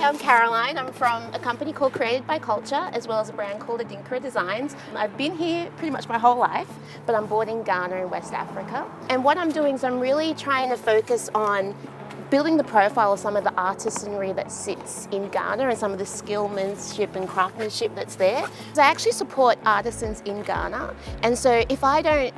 I'm Caroline. I'm from a company called Created by Culture, as well as a brand called Adinkra Designs. I've been here pretty much my whole life, but I'm born in Ghana in West Africa. And what I'm doing is I'm really trying to focus on building the profile of some of the artisanry that sits in Ghana and some of the skillmanship and craftsmanship that's there. So I actually support artisans in Ghana. And so if I don't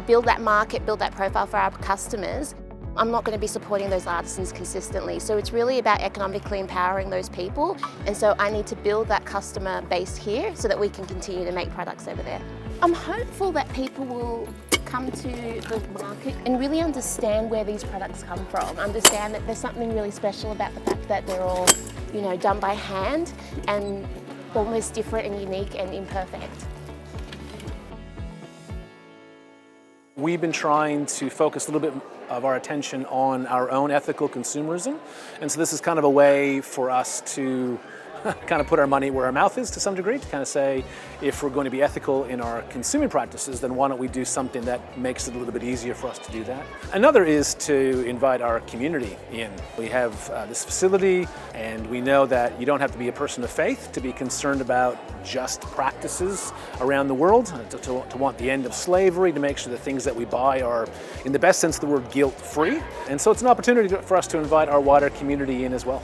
build that market, build that profile for our customers, I'm not going to be supporting those artisans consistently. So it's really about economically empowering those people. And so I need to build that customer base here so that we can continue to make products over there. I'm hopeful that people will come to the market and really understand where these products come from, understand that there's something really special about the fact that they're all, done by hand and almost different and unique and imperfect. We've been trying to focus a little bit of our attention on our own ethical consumerism, and so this is kind of a way for us to kind of put our money where our mouth is to some degree, to kind of say, if we're going to be ethical in our consuming practices, then why don't we do something that makes it a little bit easier for us to do that. Another is to invite our community in. We have this facility, and we know that you don't have to be a person of faith to be concerned about just practices around the world, to want the end of slavery, to make sure the things that we buy are, in the best sense of the word, guilt-free. And so it's an opportunity for us to invite our wider community in as well.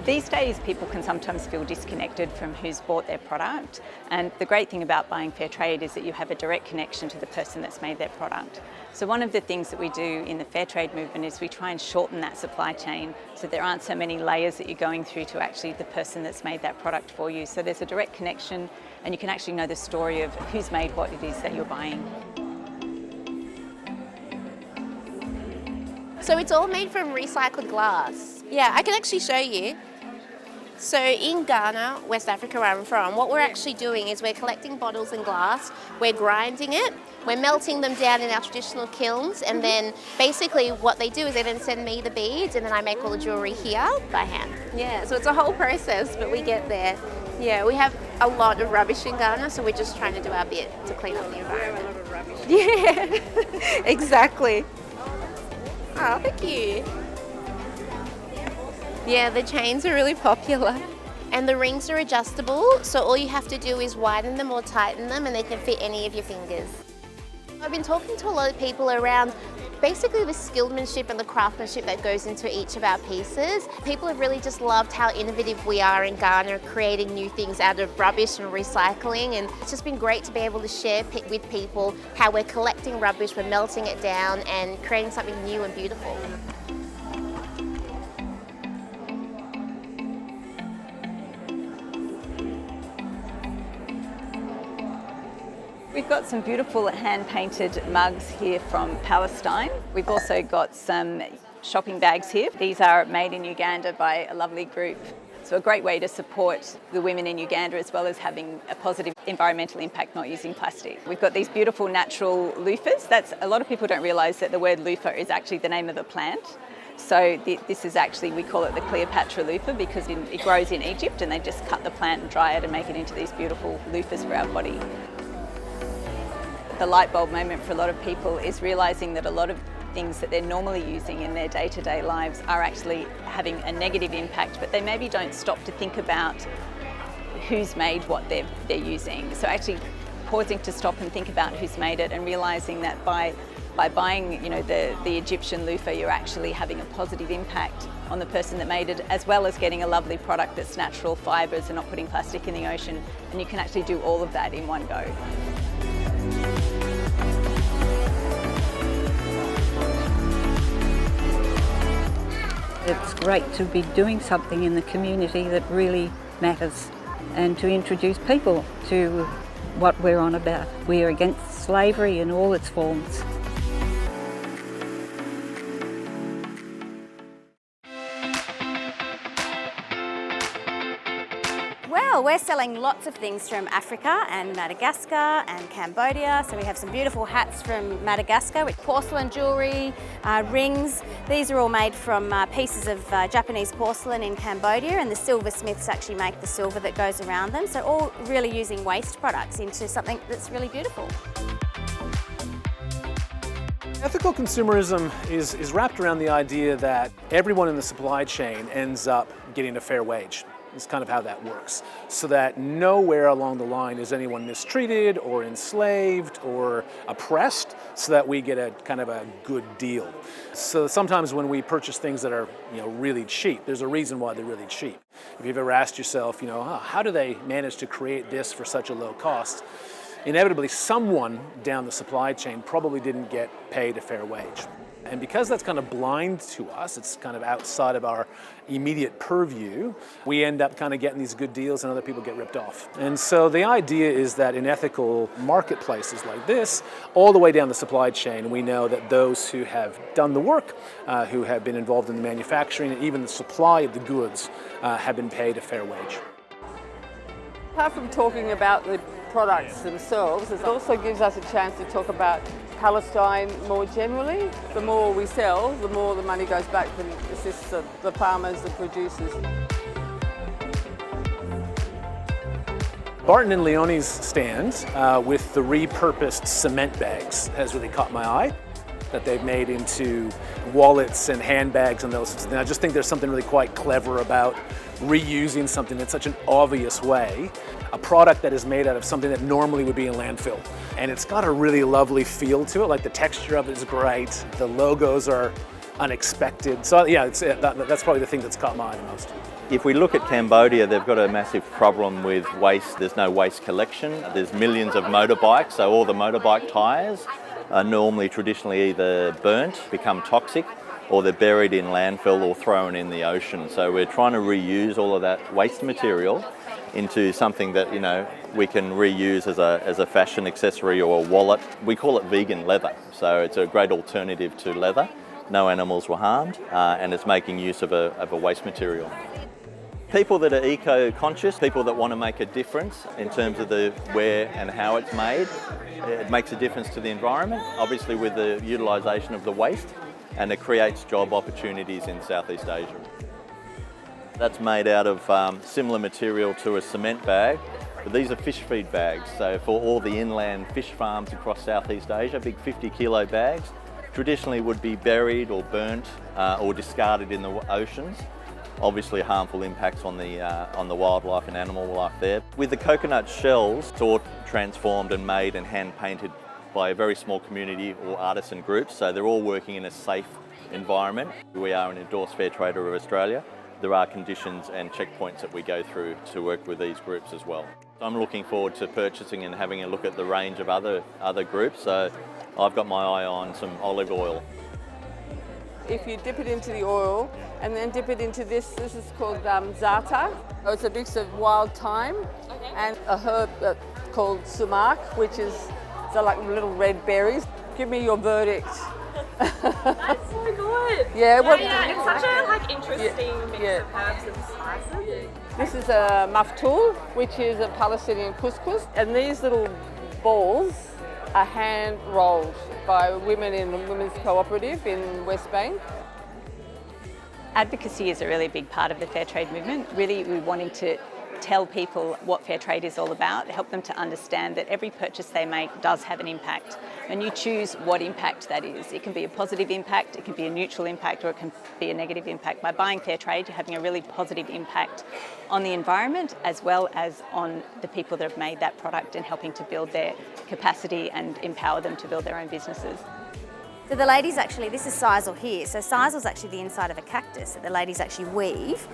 These days, people can sometimes feel disconnected from who's bought their product. And the great thing about buying fair trade is that you have a direct connection to the person that's made their product. So one of the things that we do in the fair trade movement is we try and shorten that supply chain so there aren't so many layers that you're going through to actually the person that's made that product for you. So there's a direct connection and you can actually know the story of who's made what it is that you're buying. So it's all made from recycled glass. Yeah, I can actually show you. So in Ghana, West Africa where I'm from, what we're actually doing is we're collecting bottles and glass, we're grinding it, we're melting them down in our traditional kilns, and then basically what they do is they then send me the beads and then I make all the jewellery here by hand. Yeah, so it's a whole process, but we get there. Yeah, we have a lot of rubbish in Ghana, so we're just trying to do our bit to clean up the environment. We have a lot of rubbish. Yeah, exactly. Oh, thank you. Yeah, the chains are really popular. And the rings are adjustable, so all you have to do is widen them or tighten them and they can fit any of your fingers. I've been talking to a lot of people around basically the skillmanship and the craftsmanship that goes into each of our pieces. People have really just loved how innovative we are in Ghana, creating new things out of rubbish and recycling, and it's just been great to be able to share with people how we're collecting rubbish, we're melting it down and creating something new and beautiful. We've got some beautiful hand-painted mugs here from Palestine. We've also got some shopping bags here. These are made in Uganda by a lovely group. So a great way to support the women in Uganda as well as having a positive environmental impact not using plastic. We've got these beautiful natural loofahs. A lot of people don't realise that the word loofah is actually the name of a plant. So this is actually, we call it the Cleopatra loofah because it grows in Egypt and they just cut the plant and dry it and make it into these beautiful loofahs for our body. The light bulb moment for a lot of people is realising that a lot of things that they're normally using in their day-to-day lives are actually having a negative impact, but they maybe don't stop to think about who's made what they're using. So actually pausing to stop and think about who's made it and realising that by buying the Egyptian loofah, you're actually having a positive impact on the person that made it, as well as getting a lovely product that's natural fibres and not putting plastic in the ocean. And you can actually do all of that in one go. It's great to be doing something in the community that really matters and to introduce people to what we're on about. We're against slavery in all its forms. Well, we're selling lots of things from Africa and Madagascar and Cambodia. So we have some beautiful hats from Madagascar with porcelain jewellery, rings. These are all made from pieces of Japanese porcelain in Cambodia, and the silversmiths actually make the silver that goes around them. So all really using waste products into something that's really beautiful. Ethical consumerism is wrapped around the idea that everyone in the supply chain ends up getting a fair wage. It's kind of how that works. So that nowhere along the line is anyone mistreated or enslaved or oppressed, so that we get a kind of a good deal. So sometimes when we purchase things that are really cheap, there's a reason why they're really cheap. If you've ever asked yourself, how do they manage to create this for such a low cost? Inevitably, someone down the supply chain probably didn't get paid a fair wage. And because that's kind of blind to us, it's kind of outside of our immediate purview, we end up kind of getting these good deals and other people get ripped off. And so the idea is that in ethical marketplaces like this, all the way down the supply chain, we know that those who have done the work, who have been involved in the manufacturing and even the supply of the goods, have been paid a fair wage. Apart from talking about the products themselves, it also gives us a chance to talk about Palestine more generally. The more we sell, the more the money goes back and assists the farmers, the producers. Barton and Leone's stand with the repurposed cement bags has really caught my eye, that they've made into wallets and handbags and those sorts of things. I just think there's something really quite clever about reusing something in such an obvious way, a product that is made out of something that normally would be in landfill. And it's got a really lovely feel to it, like the texture of it is great, the logos are unexpected. So yeah, that's probably the thing that's caught my eye the most. If we look at Cambodia, they've got a massive problem with waste. There's no waste collection. There's millions of motorbikes, so all the motorbike tyres are normally traditionally either burnt, become toxic, or they're buried in landfill or thrown in the ocean. So we're trying to reuse all of that waste material into something that we can reuse as a fashion accessory or a wallet. We call it vegan leather, so it's a great alternative to leather. No animals were harmed, and it's making use of a waste material. People that are eco-conscious, people that want to make a difference in terms of the where and how it's made, it makes a difference to the environment, obviously with the utilisation of the waste, and it creates job opportunities in Southeast Asia. That's made out of similar material to a cement bag, but these are fish feed bags. So for all the inland fish farms across Southeast Asia, big 50-kilo bags, traditionally would be buried or burnt or discarded in the oceans. Obviously harmful impacts on the wildlife and animal life there. With the coconut shells, it's all transformed and made and hand painted by a very small community or artisan groups, so they're all working in a safe environment. We are an endorsed Fair Trader of Australia. There are conditions and checkpoints that we go through to work with these groups as well. I'm looking forward to purchasing and having a look at the range of other groups, so I've got my eye on some olive oil. If you dip it into the oil and then dip it into this is called za'atar. It's a mix of wild thyme and a herb called sumac, which is like little red berries. Give me your verdict. That's so good. Yeah, it's such a interesting mix of herbs and spices. This is a maftool, which is a Palestinian couscous, and these little balls are hand rolled by women in the Women's Cooperative in West Bank. Advocacy is a really big part of the fair trade movement. Really, we're wanting to tell people what fair trade is all about, help them to understand that every purchase they make does have an impact, and you choose what impact that is. It can be a positive impact, it can be a neutral impact, or it can be a negative impact. By buying fair trade, you're having a really positive impact on the environment as well as on the people that have made that product and helping to build their capacity and empower them to build their own businesses. So the ladies actually, this is sisal here. So sisal is actually the inside of a cactus that the ladies actually weave.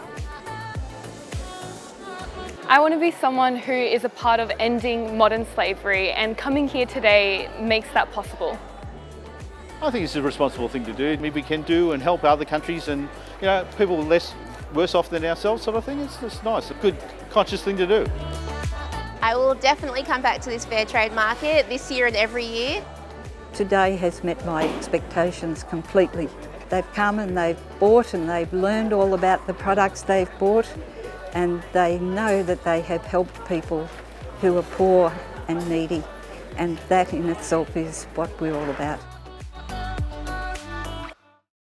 I want to be someone who is a part of ending modern slavery, and coming here today makes that possible. I think it's a responsible thing to do. We can do and help other countries and people worse off than ourselves sort of thing. It's nice, a good conscious thing to do. I will definitely come back to this fair trade market this year and every year. Today has met my expectations completely. They've come and they've bought and they've learned all about the products they've bought, and they know that they have helped people who are poor and needy, and that in itself is what we're all about.